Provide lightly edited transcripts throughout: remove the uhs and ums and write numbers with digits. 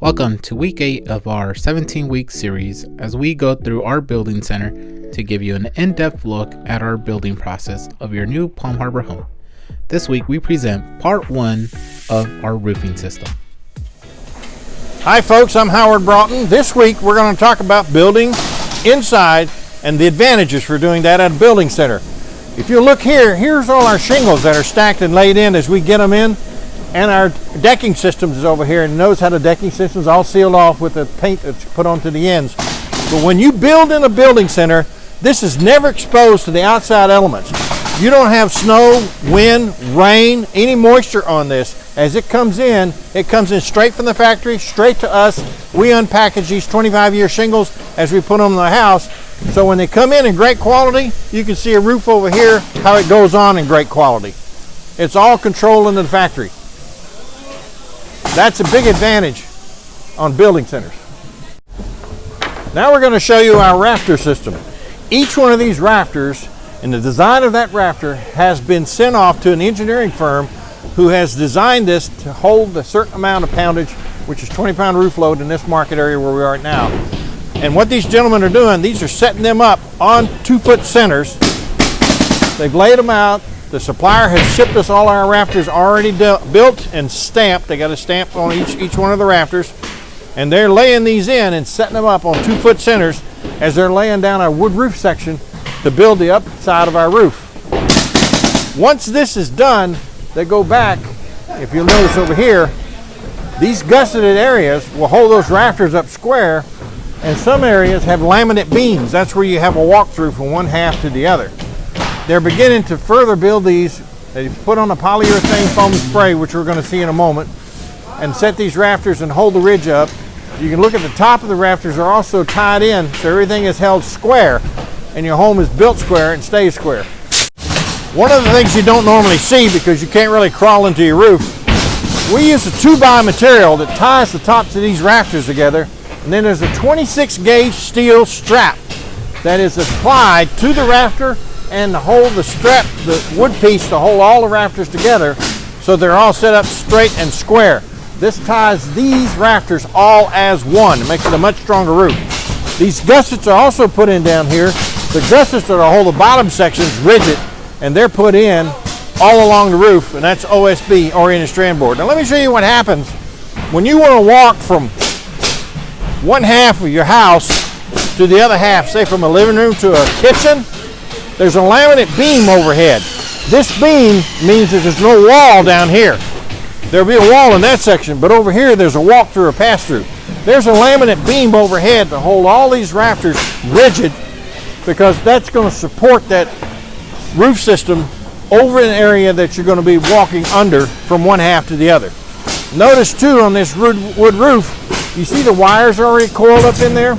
Welcome to week 8 of our 17-week series as we go through our building center to give you an in-depth look at our building process of your new Palm Harbor home. This week we present part 1 of our roofing system. Hi folks, I'm Howard Broughton. This week we're going to talk about building inside and the advantages for doing that at a building center. If you look here, here's all our shingles that are stacked and laid in as we get them in. And our decking systems is over here, and notice how the decking system is all sealed off with the paint that's put onto the ends. But when you build in a building center, this is never exposed to the outside elements. You don't have snow, wind, rain, any moisture on this. As it comes in straight from the factory, straight to us. We unpackage these 25-year shingles as we put them in the house. So when they come in great quality, you can see a roof over here, how it goes on in great quality. It's all controlled in the factory. That's a big advantage on building centers. Now we're going to show you our rafter system. Each one of these rafters and the design of that rafter has been sent off to an engineering firm who has designed this to hold a certain amount of poundage, which is 20-pound roof load in this market area where we are now. And what these gentlemen are doing, these are setting them up on 2-foot centers. They've laid them out. The supplier has shipped us all our rafters already built and stamped. They got a stamp on each one of the rafters. And they're laying these in and setting them up on 2-foot centers as they're laying down our wood roof section to build the up side of our roof. Once this is done, they go back. If you'll notice over here, these gusseted areas will hold those rafters up square, and some areas have laminate beams. That's where you have a walkthrough from one half to the other. They're beginning to further build these. They put on a polyurethane foam spray, which we're going to see in a moment, and set these rafters and hold the ridge up. You can look at the top of the rafters are also tied in, so everything is held square, and your home is built square and stays square. One of the things you don't normally see because you can't really crawl into your roof, we use a 2x material that ties the tops of these rafters together, and then there's a 26-gauge steel strap that is applied to the rafter and to hold the strap, the wood piece to hold all the rafters together so they're all set up straight and square. This ties these rafters all as one. It makes it a much stronger roof. These gussets are also put in down here. The gussets are to hold the bottom sections rigid, and they're put in all along the roof, and that's OSB, oriented strand board. Now let me show you what happens when you want to walk from one half of your house to the other half, say from a living room to a kitchen. There's a laminate beam overhead. This beam means that there's no wall down here. There'll be a wall in that section, but over here there's a walk-through or pass-through. There's a laminate beam overhead to hold all these rafters rigid because that's going to support that roof system over an area that you're going to be walking under from one half to the other. Notice too on this wood roof, you see the wires are already coiled up in there?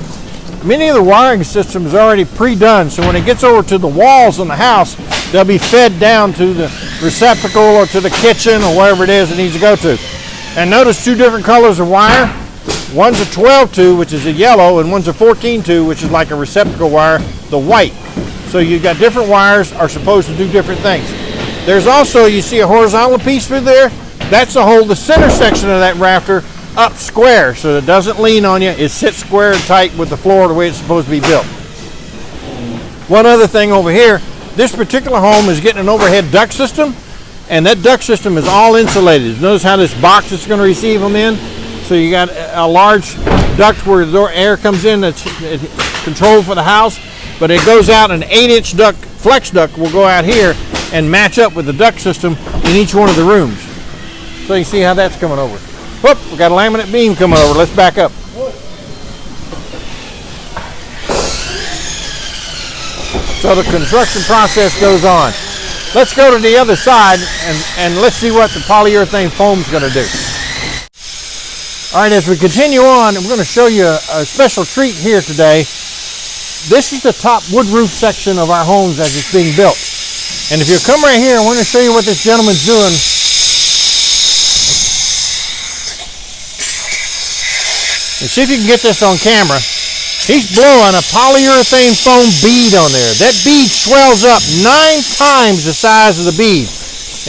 Many of the wiring systems are already pre-done, so when it gets over to the walls in the house, they'll be fed down to the receptacle or to the kitchen or wherever it is it needs to go to. And notice two different colors of wire. One's a 12-2, which is a yellow, and one's a 14-2, which is like a receptacle wire, the white. So you've got different wires are supposed to do different things. There's also, you see a horizontal piece through there? That's to hold the center section of that rafter up square so it doesn't lean on you. It sits square and tight with the floor the way it's supposed to be built. One other thing over here, this particular home is getting an overhead duct system, and that duct system is all insulated. Notice how this box is going to receive them in. So you got a large duct where the air comes in that's controlled for the house, but it goes out, an 8-inch duct, flex duct will go out here and match up with the duct system in each one of the rooms. So you see how that's coming over. Whoop, we got a laminate beam coming over. Let's back up. So the construction process goes on. Let's go to the other side and let's see what the polyurethane foam is going to do. All right, as we continue on, I'm going to show you a special treat here today. This is the top wood roof section of our homes as it's being built. And if you come right here, I want to show you what this gentleman's doing. And see if you can get this on camera. He's blowing a polyurethane foam bead on there. That bead swells up 9 times the size of the bead.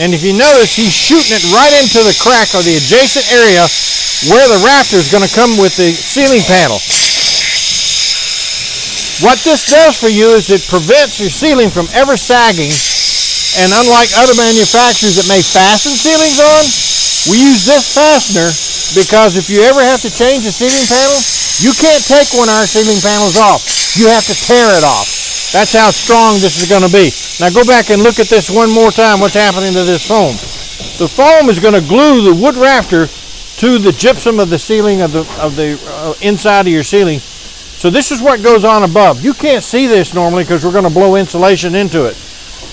And if you notice, he's shooting it right into the crack of the adjacent area where the rafter is going to come with the ceiling panel. What this does for you is it prevents your ceiling from ever sagging, and unlike other manufacturers that may fasten ceilings on, we use this fastener because if you ever have to change a ceiling panel, you can't take one of our ceiling panels off. You have to tear it off. That's how strong this is going to be. Now go back and look at this one more time, what's happening to this foam. The foam is going to glue the wood rafter to the gypsum of the ceiling of the inside of your ceiling. So this is what goes on above. You can't see this normally because we're going to blow insulation into it.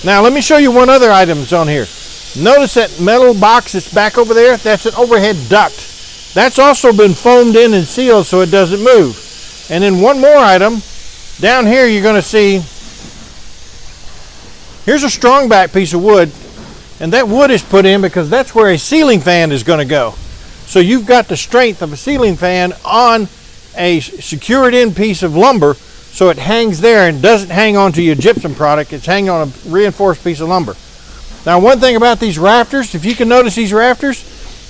Now let me show you one other item that's on here. Notice that metal box that's back over there? That's an overhead duct. That's also been foamed in and sealed so it doesn't move. And then one more item. Down here you're going to see, here's a strong back piece of wood, and that wood is put in because that's where a ceiling fan is going to go. So you've got the strength of a ceiling fan on a secured in piece of lumber, so it hangs there and doesn't hang onto your gypsum product. It's hanging on a reinforced piece of lumber. Now one thing about these rafters, if you can notice these rafters,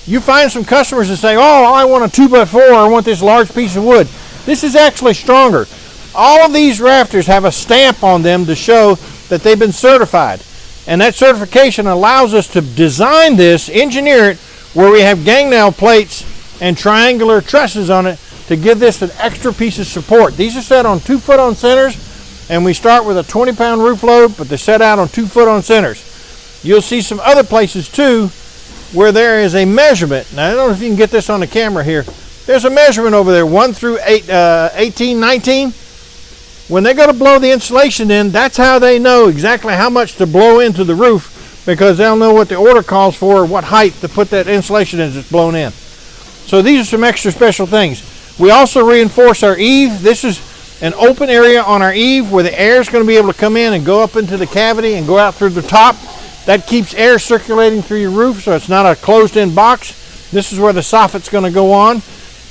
you find some customers that say, oh, I want a 2x4, I want this large piece of wood. This is actually stronger. All of these rafters have a stamp on them to show that they've been certified. And that certification allows us to design this, engineer it, where we have gang nail plates and triangular trusses on it to give this an extra piece of support. These are set on 2-foot-on centers, and we start with a 20-pound roof load, but they're set out on 2-foot-on centers. You'll see some other places too where there is a measurement. Now I don't know if you can get this on the camera here. There's a measurement over there, 1 through 18, 19. When they go to blow the insulation in, that's how they know exactly how much to blow into the roof, because they'll know what the order calls for, or what height to put that insulation in that's blown in. So these are some extra special things. We also reinforce our eave. This is an open area on our eave where the air is going to be able to come in and go up into the cavity and go out through the top. That keeps air circulating through your roof, so it's not a closed-in box. This is where the soffit's going to go on.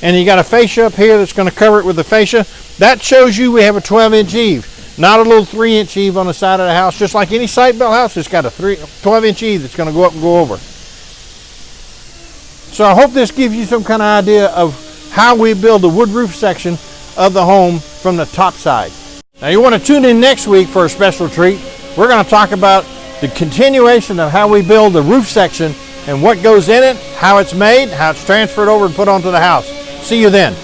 And you got a fascia up here that's going to cover it with the fascia. That shows you we have a 12-inch eave, not a little 3-inch eave on the side of the house. Just like any site-built house, it's got a 12-inch eave that's going to go up and go over. So I hope this gives you some kind of idea of how we build the wood roof section of the home from the top side. Now you want to tune in next week for a special treat. We're going to talk about the continuation of how we build the roof section and what goes in it, how it's made, how it's transferred over and put onto the house. See you then.